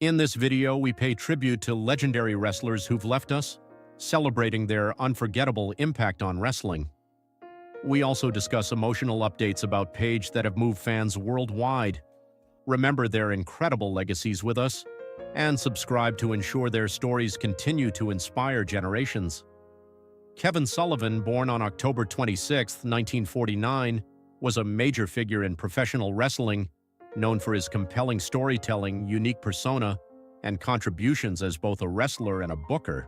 In this video, we pay tribute to legendary wrestlers who've left us, celebrating their unforgettable impact on wrestling. We also discuss emotional updates about Paige that have moved fans worldwide. Remember their incredible legacies with us, and subscribe to ensure their stories continue to inspire generations. Kevin Sullivan, born on October 26, 1949, was a major figure in professional wrestling, known for his compelling storytelling, unique persona, and contributions as both a wrestler and a booker.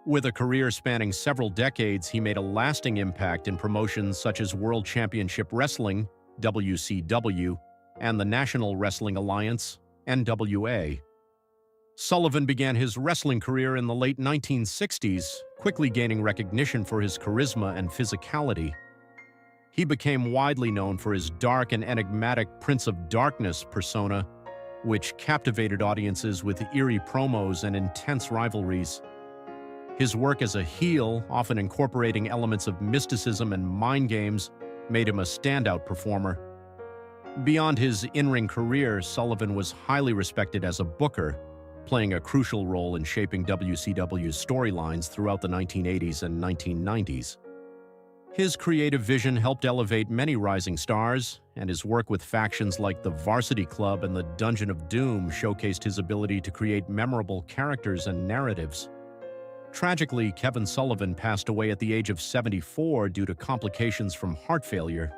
With a career spanning several decades, he made a lasting impact in promotions such as World Championship Wrestling, WCW, and the National Wrestling Alliance, NWA. Sullivan began his wrestling career in the late 1960s, quickly gaining recognition for his charisma and physicality. He became widely known for his dark and enigmatic Prince of Darkness persona, which captivated audiences with eerie promos and intense rivalries. His work as a heel, often incorporating elements of mysticism and mind games, made him a standout performer. Beyond his in-ring career, Sullivan was highly respected as a booker, playing a crucial role in shaping WCW's storylines throughout the 1980s and 1990s. His creative vision helped elevate many rising stars, and his work with factions like the Varsity Club and the Dungeon of Doom showcased his ability to create memorable characters and narratives. Tragically, Kevin Sullivan passed away at the age of 74 due to complications from heart failure.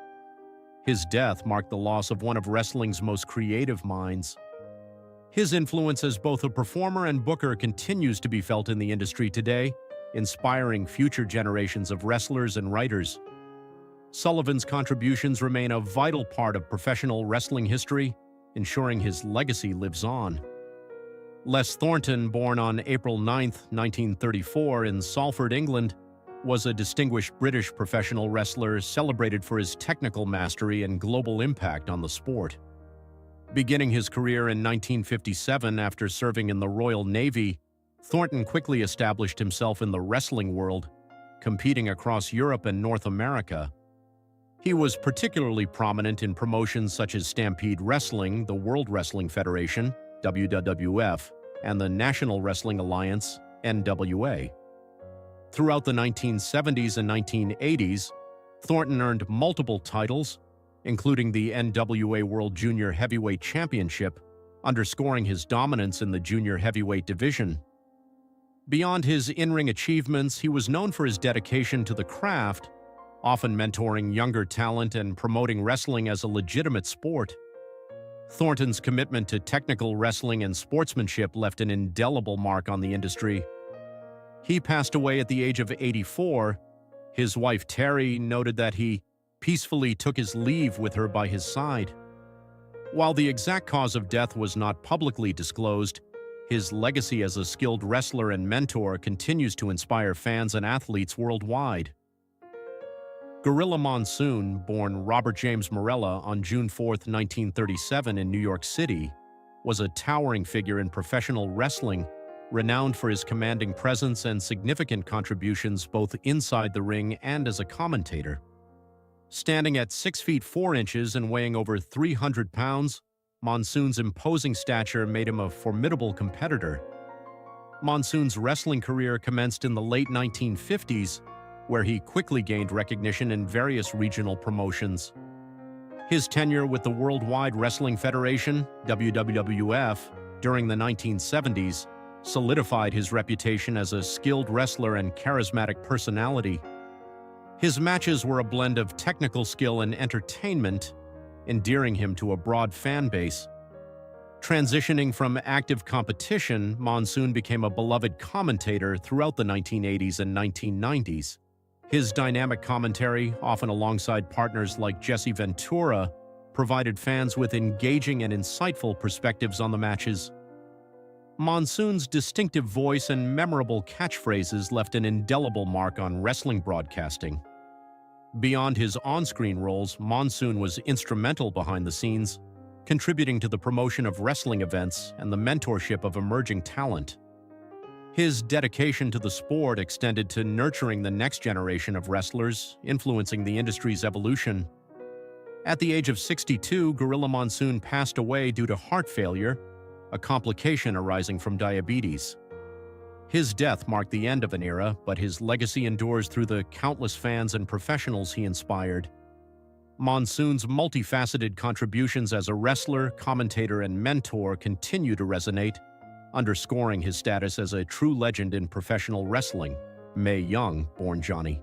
His death marked the loss of one of wrestling's most creative minds. His influence as both a performer and booker continues to be felt in the industry today, inspiring future generations of wrestlers and writers. Sullivan's contributions remain a vital part of professional wrestling history, ensuring his legacy lives on. Les Thornton, born on April 9, 1934 in Salford, England, was a distinguished British professional wrestler celebrated for his technical mastery and global impact on the sport. Beginning his career in 1957 after serving in the Royal Navy, Thornton quickly established himself in the wrestling world, competing across Europe and North America. He was particularly prominent in promotions such as Stampede Wrestling, the World Wrestling Federation, WWF, and the National Wrestling Alliance, NWA. Throughout the 1970s and 1980s, Thornton earned multiple titles, including the NWA World Junior Heavyweight Championship, underscoring his dominance in the junior heavyweight division. Beyond his in-ring achievements, he was known for his dedication to the craft, often mentoring younger talent and promoting wrestling as a legitimate sport. Thornton's commitment to technical wrestling and sportsmanship left an indelible mark on the industry. He passed away at the age of 84. His wife Terry noted that he peacefully took his leave with her by his side. While the exact cause of death was not publicly disclosed, his legacy as a skilled wrestler and mentor continues to inspire fans and athletes worldwide. Gorilla Monsoon, born Robert James Morella on June 4, 1937 in New York City, was a towering figure in professional wrestling, renowned for his commanding presence and significant contributions both inside the ring and as a commentator. Standing at 6 feet 4 inches and weighing over 300 pounds, Monsoon's imposing stature made him a formidable competitor. Monsoon's wrestling career commenced in the late 1950s, where he quickly gained recognition in various regional promotions. His tenure with the Worldwide Wrestling Federation, WWF, during the 1970s solidified his reputation as a skilled wrestler and charismatic personality. His matches were a blend of technical skill and entertainment, endearing him to a broad fan base. Transitioning from active competition, Monsoon became a beloved commentator throughout the 1980s and 1990s. His dynamic commentary, often alongside partners like Jesse Ventura, provided fans with engaging and insightful perspectives on the matches. Monsoon's distinctive voice and memorable catchphrases left an indelible mark on wrestling broadcasting. Beyond his on-screen roles, Monsoon was instrumental behind the scenes, contributing to the promotion of wrestling events and the mentorship of emerging talent. His dedication to the sport extended to nurturing the next generation of wrestlers, influencing the industry's evolution. At the age of 62, Gorilla Monsoon passed away due to heart failure, a complication arising from diabetes. His death marked the end of an era, but his legacy endures through the countless fans and professionals he inspired. Monsoon's multifaceted contributions as a wrestler, commentator, and mentor continue to resonate, underscoring his status as a true legend in professional wrestling. Mae Young, born Johnny.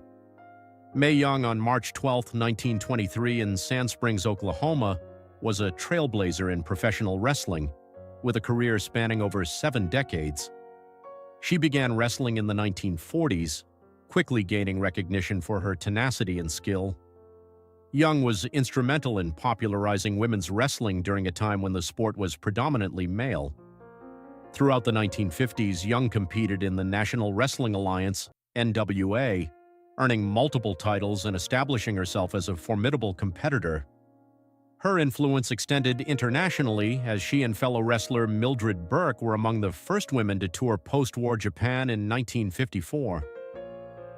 Mae Young, on March 12, 1923, in Sand Springs, Oklahoma, was a trailblazer in professional wrestling, with a career spanning over 7 decades. She began wrestling in the 1940s, quickly gaining recognition for her tenacity and skill. Young was instrumental in popularizing women's wrestling during a time when the sport was predominantly male. Throughout the 1950s, Young competed in the National Wrestling Alliance, NWA, earning multiple titles and establishing herself as a formidable competitor. Her influence extended internationally, as she and fellow wrestler Mildred Burke were among the first women to tour post-war Japan in 1954.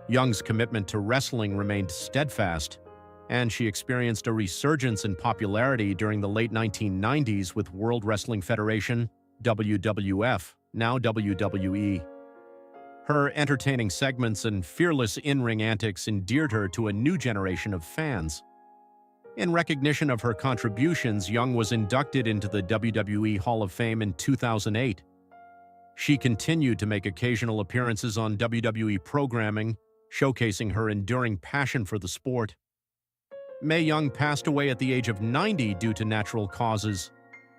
Young's commitment to wrestling remained steadfast, and she experienced a resurgence in popularity during the late 1990s with World Wrestling Federation, WWF, now WWE. Her entertaining segments and fearless in-ring antics endeared her to a new generation of fans. In recognition of her contributions, Young was inducted into the WWE Hall of Fame in 2008. She continued to make occasional appearances on WWE programming, showcasing her enduring passion for the sport. Mae Young passed away at the age of 90 due to natural causes.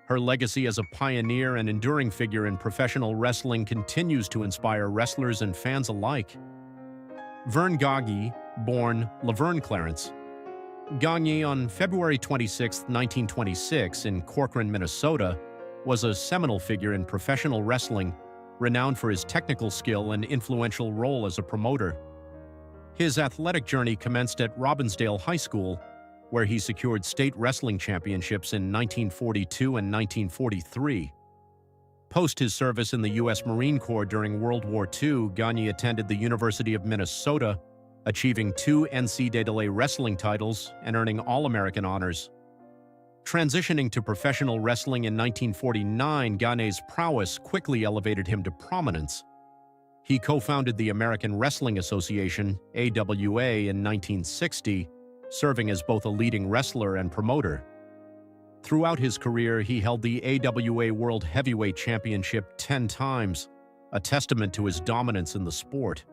Her legacy as a pioneer and enduring figure in professional wrestling continues to inspire wrestlers and fans alike. Vern Gagne, born Laverne Clarence. Gagne, on February 26, 1926, in Corcoran, Minnesota, was a seminal figure in professional wrestling, renowned for his technical skill and influential role as a promoter. His athletic journey commenced at Robbinsdale High School, where he secured state wrestling championships in 1942 and 1943. Post his service in the U.S. Marine Corps during World War II, Gagne attended the University of Minnesota, achieving 2 NCAA wrestling titles and earning All-American honors. Transitioning to professional wrestling in 1949, Gagne's prowess quickly elevated him to prominence. He co-founded the American Wrestling Association, AWA, in 1960, serving as both a leading wrestler and promoter. Throughout his career, he held the AWA World Heavyweight Championship 10 times, a testament to his dominance in the sport.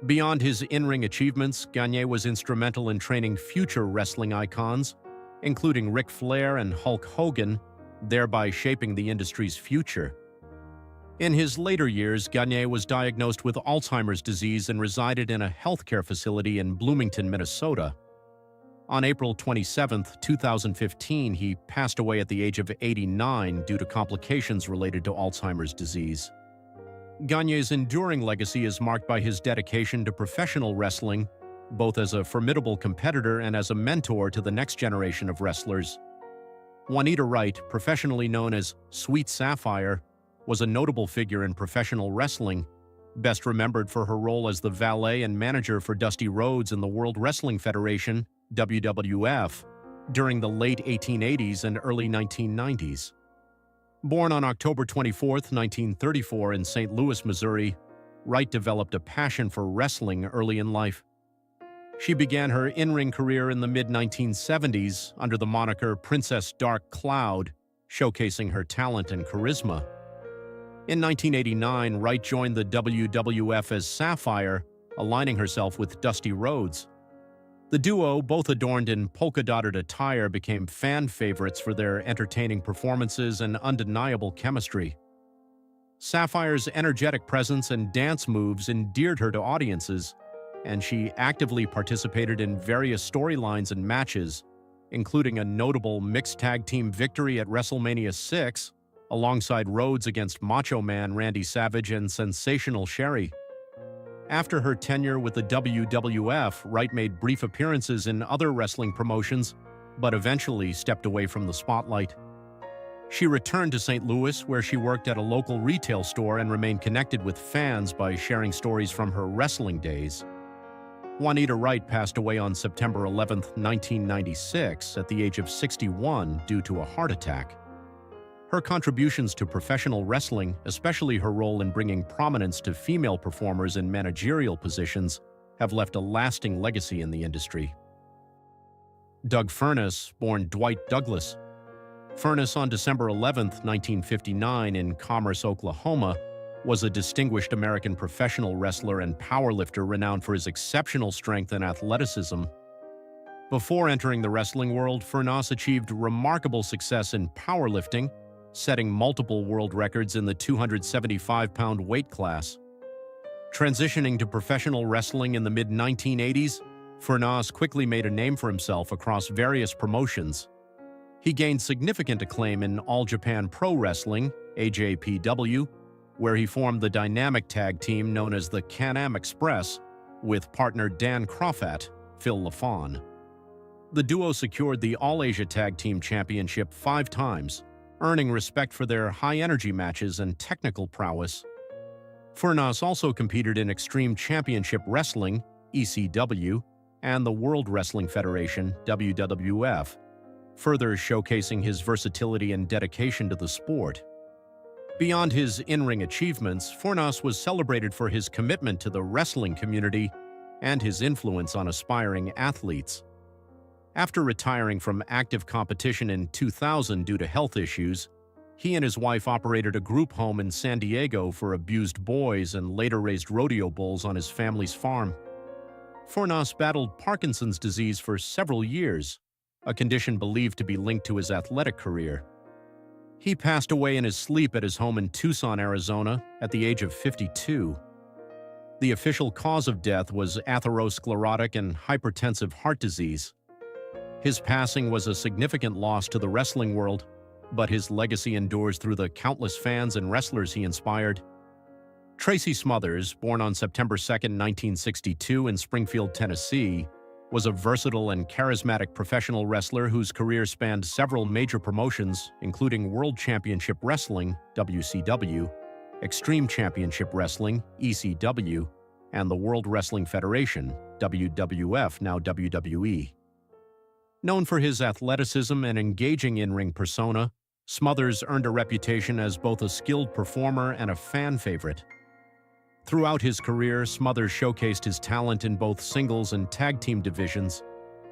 Beyond his in-ring achievements, Gagne was instrumental in training future wrestling icons, including Ric Flair and Hulk Hogan, thereby shaping the industry's future. In his later years, Gagne was diagnosed with Alzheimer's disease and resided in a healthcare facility in Bloomington, Minnesota. On April 27, 2015, he passed away at the age of 89 due to complications related to Alzheimer's disease. Gagne's enduring legacy is marked by his dedication to professional wrestling, both as a formidable competitor and as a mentor to the next generation of wrestlers. Juanita Wright, professionally known as Sweet Sapphire, was a notable figure in professional wrestling, best remembered for her role as the valet and manager for Dusty Rhodes in the World Wrestling Federation, WWF, during the late 1880s and early 1990s. Born on October 24, 1934 in St. Louis, Missouri, Wright developed a passion for wrestling early in life. She began her in-ring career in the mid-1970s under the moniker Princess Dark Cloud, showcasing her talent and charisma. In 1989, Wright joined the WWF as Sapphire, aligning herself with Dusty Rhodes. The duo, both adorned in polka-dotted attire, became fan favorites for their entertaining performances and undeniable chemistry. Sapphire's energetic presence and dance moves endeared her to audiences, and she actively participated in various storylines and matches, including a notable mixed tag team victory at WrestleMania 6, alongside Rhodes against Macho Man Randy Savage and Sensational Sherry. After her tenure with the WWF, Wright made brief appearances in other wrestling promotions, but eventually stepped away from the spotlight. She returned to St. Louis, where she worked at a local retail store and remained connected with fans by sharing stories from her wrestling days. Juanita Wright passed away on September 11, 1996, at the age of 61 due to a heart attack. Her contributions to professional wrestling, especially her role in bringing prominence to female performers in managerial positions, have left a lasting legacy in the industry. Doug Furness, born Dwight Douglas. Furness, on December 11, 1959, in Commerce, Oklahoma, was a distinguished American professional wrestler and powerlifter renowned for his exceptional strength and athleticism. Before entering the wrestling world, Furness achieved remarkable success in powerlifting, setting multiple world records in the 275-pound weight class. Transitioning to professional wrestling in the mid-1980s, Furness quickly made a name for himself across various promotions. He gained significant acclaim in All Japan Pro Wrestling, AJPW, where he formed the dynamic tag team known as the Can-Am Express with partner Dan Crawford, Phil LaFawn. The duo secured the All-Asia Tag Team Championship 5 times, earning respect for their high-energy matches and technical prowess. Furness also competed in Extreme Championship Wrestling, ECW, and the World Wrestling Federation, WWF, further showcasing his versatility and dedication to the sport. Beyond his in-ring achievements, Furness was celebrated for his commitment to the wrestling community and his influence on aspiring athletes. After retiring from active competition in 2000 due to health issues, he and his wife operated a group home in San Diego for abused boys and later raised rodeo bulls on his family's farm. Furness battled Parkinson's disease for several years, a condition believed to be linked to his athletic career. He passed away in his sleep at his home in Tucson, Arizona, at the age of 52. The official cause of death was atherosclerotic and hypertensive heart disease. His passing was a significant loss to the wrestling world, but his legacy endures through the countless fans and wrestlers he inspired. Tracy Smothers, born on September 2, 1962 in Springfield, Tennessee, was a versatile and charismatic professional wrestler whose career spanned several major promotions, including World Championship Wrestling, WCW, Extreme Championship Wrestling, ECW, and the World Wrestling Federation, WWF, now WWE. Known for his athleticism and engaging in-ring persona, Smothers earned a reputation as both a skilled performer and a fan favorite. Throughout his career, Smothers showcased his talent in both singles and tag team divisions.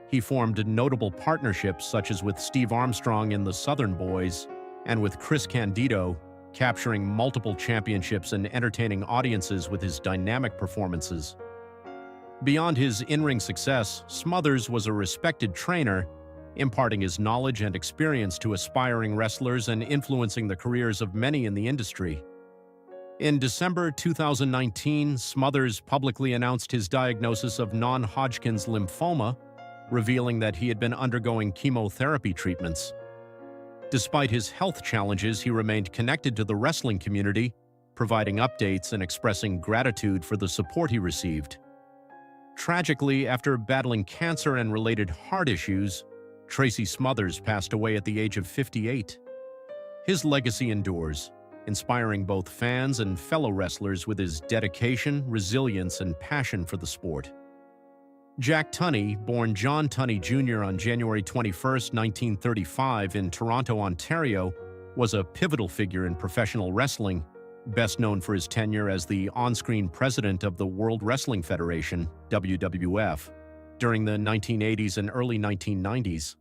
He formed notable partnerships such as with Steve Armstrong in the Southern Boys and with Chris Candido, capturing multiple championships and entertaining audiences with his dynamic performances. Beyond his in-ring success, Smothers was a respected trainer, imparting his knowledge and experience to aspiring wrestlers and influencing the careers of many in the industry. In December 2019, Smothers publicly announced his diagnosis of non-Hodgkin's lymphoma, revealing that he had been undergoing chemotherapy treatments. Despite his health challenges, he remained connected to the wrestling community, providing updates and expressing gratitude for the support he received. Tragically, after battling cancer and related heart issues, Tracy Smothers passed away at the age of 58. His legacy endures, inspiring both fans and fellow wrestlers with his dedication, resilience, and passion for the sport. Jack Tunney, born John Tunney Jr. on January 21, 1935 in Toronto, Ontario, was a pivotal figure in professional wrestling, best known for his tenure as the on-screen president of the World Wrestling Federation, WWF, during the 1980s and early 1990s.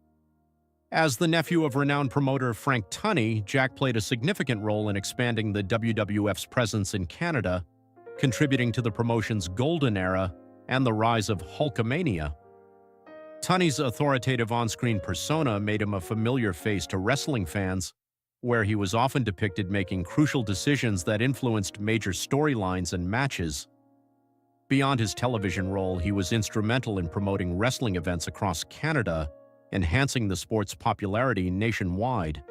As the nephew of renowned promoter Frank Tunney, Jack played a significant role in expanding the WWF's presence in Canada, contributing to the promotion's golden era and the rise of Hulkamania. Tunney's authoritative on-screen persona made him a familiar face to wrestling fans, where he was often depicted making crucial decisions that influenced major storylines and matches. Beyond his television role, he was instrumental in promoting wrestling events across Canada, enhancing the sport's popularity nationwide.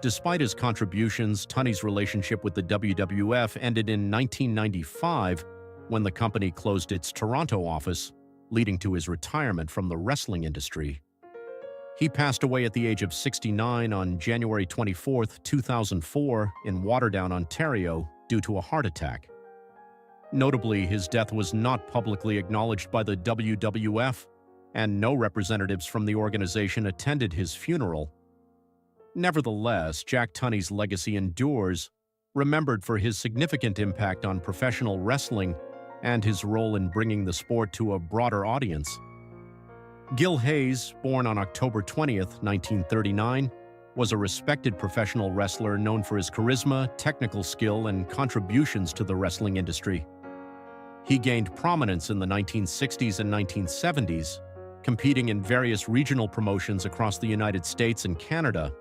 Despite his contributions, Tunney's relationship with the WWF ended in 1995 when the company closed its Toronto office, leading to his retirement from the wrestling industry. He passed away at the age of 69 on January 24, 2004, in Waterdown, Ontario, due to a heart attack. Notably, his death was not publicly acknowledged by the WWF, and no representatives from the organization attended his funeral. Nevertheless, Jack Tunney's legacy endures, remembered for his significant impact on professional wrestling and his role in bringing the sport to a broader audience. Gil Hayes, born on October 20, 1939, was a respected professional wrestler known for his charisma, technical skill, and contributions to the wrestling industry. He gained prominence in the 1960s and 1970s, competing in various regional promotions across the United States and Canada.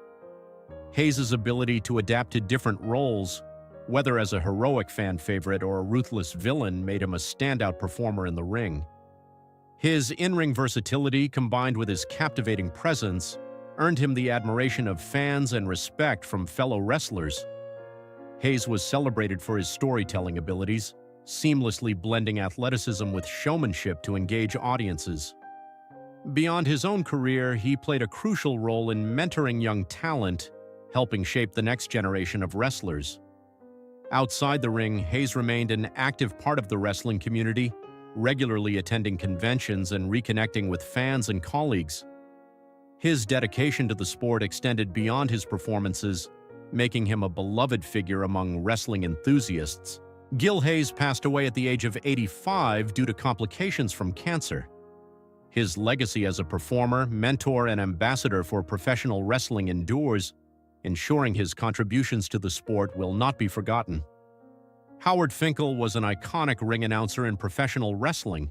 Hayes' ability to adapt to different roles, whether as a heroic fan favorite or a ruthless villain, made him a standout performer in the ring. His in-ring versatility, combined with his captivating presence, earned him the admiration of fans and respect from fellow wrestlers. Hayes was celebrated for his storytelling abilities, seamlessly blending athleticism with showmanship to engage audiences. Beyond his own career, he played a crucial role in mentoring young talent, helping shape the next generation of wrestlers. Outside the ring, Hayes remained an active part of the wrestling community, regularly attending conventions and reconnecting with fans and colleagues. His dedication to the sport extended beyond his performances, making him a beloved figure among wrestling enthusiasts. Gil Hayes passed away at the age of 85 due to complications from cancer. His legacy as a performer, mentor, and ambassador for professional wrestling endures, ensuring his contributions to the sport will not be forgotten. Howard Finkel was an iconic ring announcer in professional wrestling,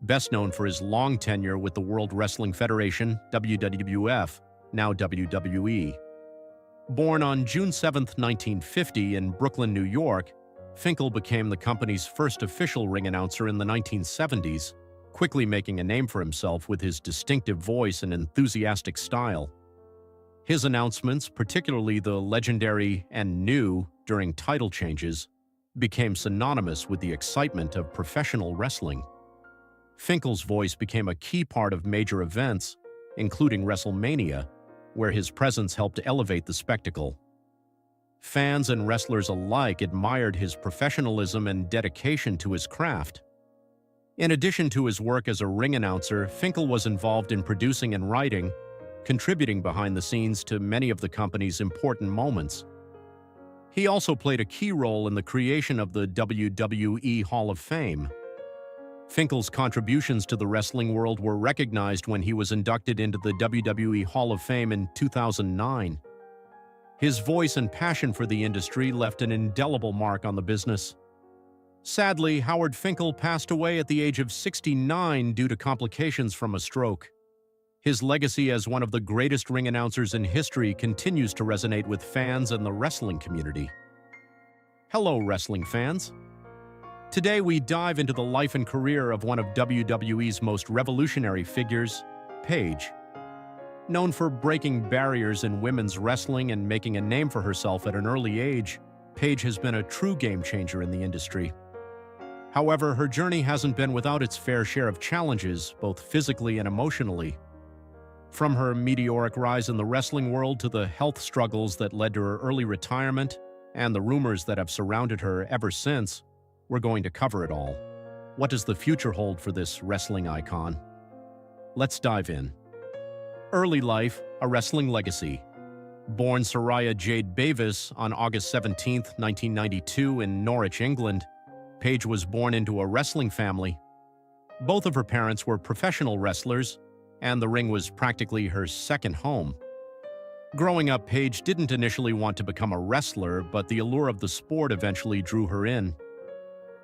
best known for his long tenure with the World Wrestling Federation, WWF, now WWE. Born on June 7, 1950 in Brooklyn, New York, Finkel became the company's first official ring announcer in the 1970s, quickly making a name for himself with his distinctive voice and enthusiastic style. His announcements, particularly the legendary "and new" during title changes, became synonymous with the excitement of professional wrestling. Finkel's voice became a key part of major events, including WrestleMania, where his presence helped elevate the spectacle. Fans and wrestlers alike admired his professionalism and dedication to his craft. In addition to his work as a ring announcer, Finkel was involved in producing and writing, contributing behind the scenes to many of the company's important moments. He also played a key role in the creation of the WWE Hall of Fame. Finkel's contributions to the wrestling world were recognized when he was inducted into the WWE Hall of Fame in 2009. His voice and passion for the industry left an indelible mark on the business. Sadly, Howard Finkel passed away at the age of 69 due to complications from a stroke. His legacy as one of the greatest ring announcers in history continues to resonate with fans and the wrestling community. Hello, wrestling fans. Today we dive into the life and career of one of WWE's most revolutionary figures, Paige. Known for breaking barriers in women's wrestling and making a name for herself at an early age, Paige has been a true game-changer in the industry. However, her journey hasn't been without its fair share of challenges, both physically and emotionally. From her meteoric rise in the wrestling world to the health struggles that led to her early retirement and the rumors that have surrounded her ever since, we're going to cover it all. What does the future hold for this wrestling icon? Let's dive in. Early life, a wrestling legacy. Born Soraya Jade Bavis on August 17, 1992 in Norwich, England, Paige was born into a wrestling family. Both of her parents were professional wrestlers, and the ring was practically her second home. Growing up, Paige didn't initially want to become a wrestler, but the allure of the sport eventually drew her in.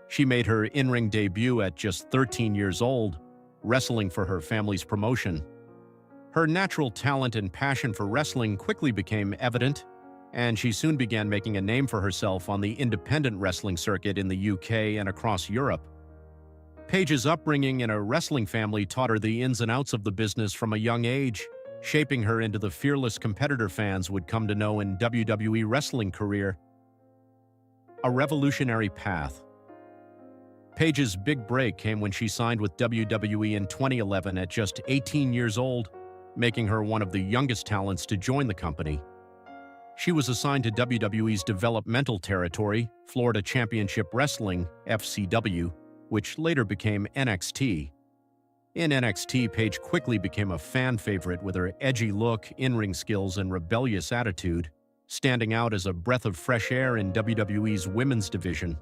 She made her in-ring debut at just 13 years old, wrestling for her family's promotion. Her natural talent and passion for wrestling quickly became evident, and she soon began making a name for herself on the independent wrestling circuit in the UK and across Europe. Paige's upbringing in a wrestling family taught her the ins and outs of the business from a young age, shaping her into the fearless competitor fans would come to know in WWE wrestling career. A revolutionary path. Paige's big break came when she signed with WWE in 2011 at just 18 years old, making her one of the youngest talents to join the company. She was assigned to WWE's developmental territory, Florida Championship Wrestling, FCW, which later became NXT. In NXT, Paige quickly became a fan favorite with her edgy look, in-ring skills, and rebellious attitude, standing out as a breath of fresh air in WWE's women's division.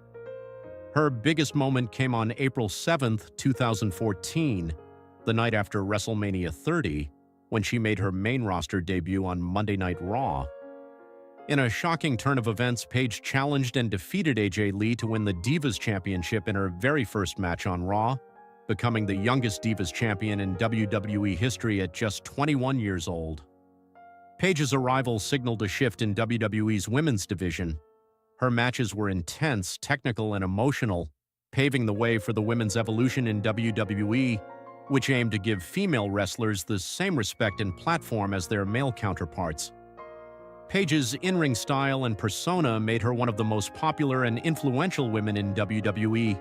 Her biggest moment came on April 7, 2014, the night after WrestleMania 30, when she made her main roster debut on Monday Night Raw. In a shocking turn of events, Paige challenged and defeated AJ Lee to win the Divas Championship in her very first match on Raw, becoming the youngest Divas champion in WWE history at just 21 years old. Paige's arrival signaled a shift in WWE's women's division. Her matches were intense, technical, and emotional, paving the way for the women's evolution in WWE, which aimed to give female wrestlers the same respect and platform as their male counterparts. Paige's in-ring style and persona made her one of the most popular and influential women in WWE,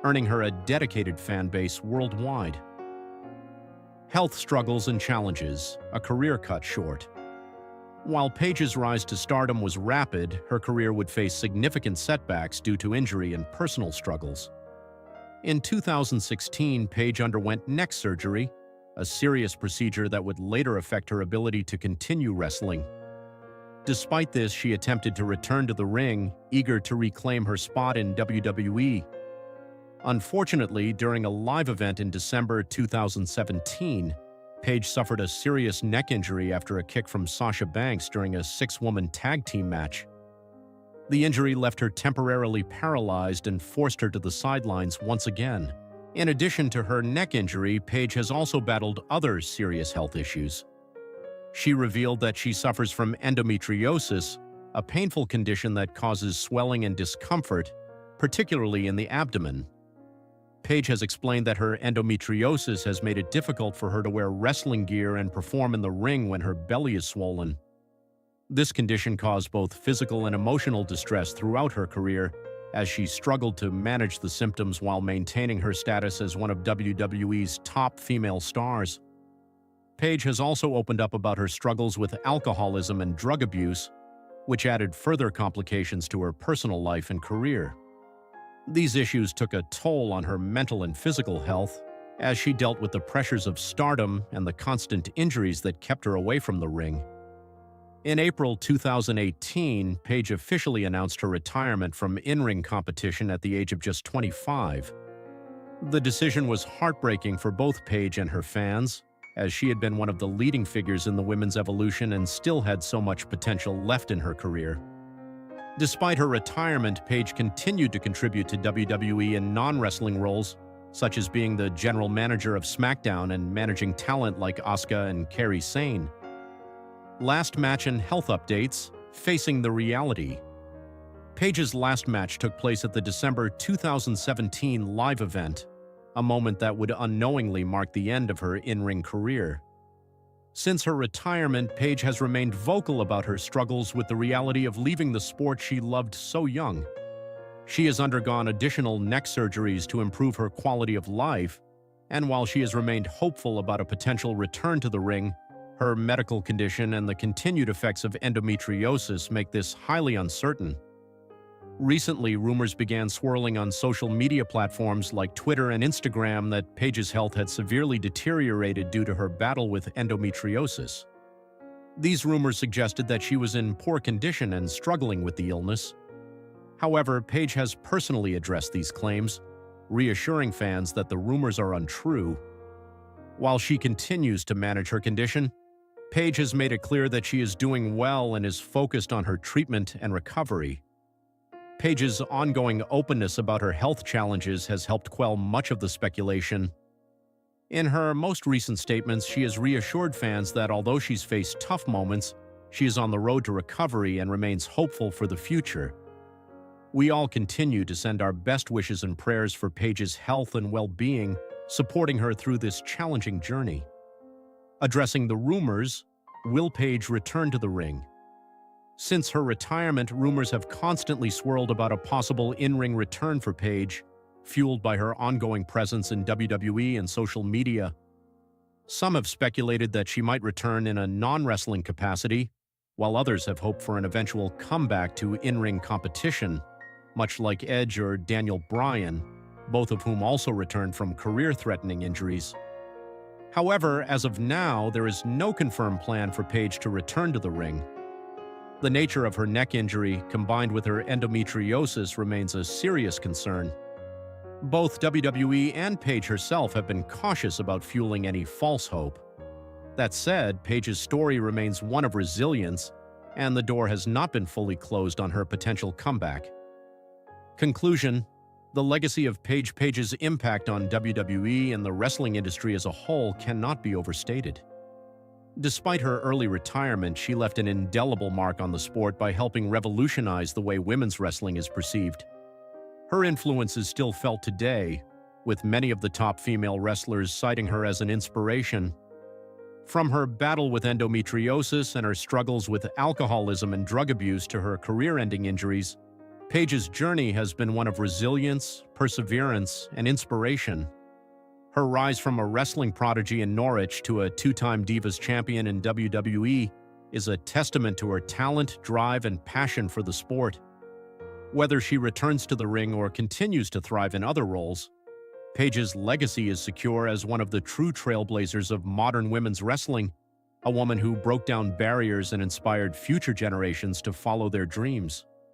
earning her a dedicated fan base worldwide. Health struggles and challenges, a career cut short. While Paige's rise to stardom was rapid, her career would face significant setbacks due to injury and personal struggles. In 2016, Paige underwent neck surgery, a serious procedure that would later affect her ability to continue wrestling. Despite this, she attempted to return to the ring, eager to reclaim her spot in WWE. Unfortunately, during a live event in December 2017, Paige suffered a serious neck injury after a kick from Sasha Banks during a 6-woman tag team match. The injury left her temporarily paralyzed and forced her to the sidelines once again. In addition to her neck injury, Paige has also battled other serious health issues. She revealed that she suffers from endometriosis, a painful condition that causes swelling and discomfort, particularly in the abdomen. Paige has explained that her endometriosis has made it difficult for her to wear wrestling gear and perform in the ring when her belly is swollen. This condition caused both physical and emotional distress throughout her career, as she struggled to manage the symptoms while maintaining her status as one of WWE's top female stars. Paige has also opened up about her struggles with alcoholism and drug abuse, which added further complications to her personal life and career. These issues took a toll on her mental and physical health, as she dealt with the pressures of stardom and the constant injuries that kept her away from the ring. In April 2018, Paige officially announced her retirement from in-ring competition at the age of just 25. The decision was heartbreaking for both Paige and her fans, as she had been one of the leading figures in the women's evolution and still had so much potential left in her career. Despite her retirement, Paige continued to contribute to WWE in non-wrestling roles, such as being the general manager of SmackDown and managing talent like Asuka and Kairi Sane. Last match and health updates, facing the reality. Paige's last match took place at the December 2017 live event, a moment that would unknowingly mark the end of her in-ring career. Since her retirement, Paige has remained vocal about her struggles with the reality of leaving the sport she loved so young. She has undergone additional neck surgeries to improve her quality of life, and while she has remained hopeful about a potential return to the ring, her medical condition and the continued effects of endometriosis make this highly uncertain. Recently, rumors began swirling on social media platforms like Twitter and Instagram that Paige's health had severely deteriorated due to her battle with endometriosis. These rumors suggested that she was in poor condition and struggling with the illness. However, Paige has personally addressed these claims, reassuring fans that the rumors are untrue. While she continues to manage her condition, Paige has made it clear that she is doing well and is focused on her treatment and recovery. Paige's ongoing openness about her health challenges has helped quell much of the speculation. In her most recent statements, she has reassured fans that although she's faced tough moments, she is on the road to recovery and remains hopeful for the future. We all continue to send our best wishes and prayers for Paige's health and well-being, supporting her through this challenging journey. Addressing the rumors, will Paige return to the ring? Since her retirement, rumors have constantly swirled about a possible in-ring return for Paige, fueled by her ongoing presence in WWE and social media. Some have speculated that she might return in a non-wrestling capacity, while others have hoped for an eventual comeback to in-ring competition, much like Edge or Daniel Bryan, both of whom also returned from career-threatening injuries. However, as of now, there is no confirmed plan for Paige to return to the ring. The nature of her neck injury, combined with her endometriosis, remains a serious concern. Both WWE and Paige herself have been cautious about fueling any false hope. That said, Paige's story remains one of resilience, and the door has not been fully closed on her potential comeback. Conclusion: the legacy of Paige's impact on WWE and the wrestling industry as a whole cannot be overstated. Despite her early retirement, she left an indelible mark on the sport by helping revolutionize the way women's wrestling is perceived. Her influence is still felt today, with many of the top female wrestlers citing her as an inspiration. From her battle with endometriosis and her struggles with alcoholism and drug abuse to her career-ending injuries, Paige's journey has been one of resilience, perseverance, and inspiration. Her rise from a wrestling prodigy in Norwich to a two-time Divas champion in WWE is a testament to her talent, drive, and passion for the sport. Whether she returns to the ring or continues to thrive in other roles, Paige's legacy is secure as one of the true trailblazers of modern women's wrestling, a woman who broke down barriers and inspired future generations to follow their dreams.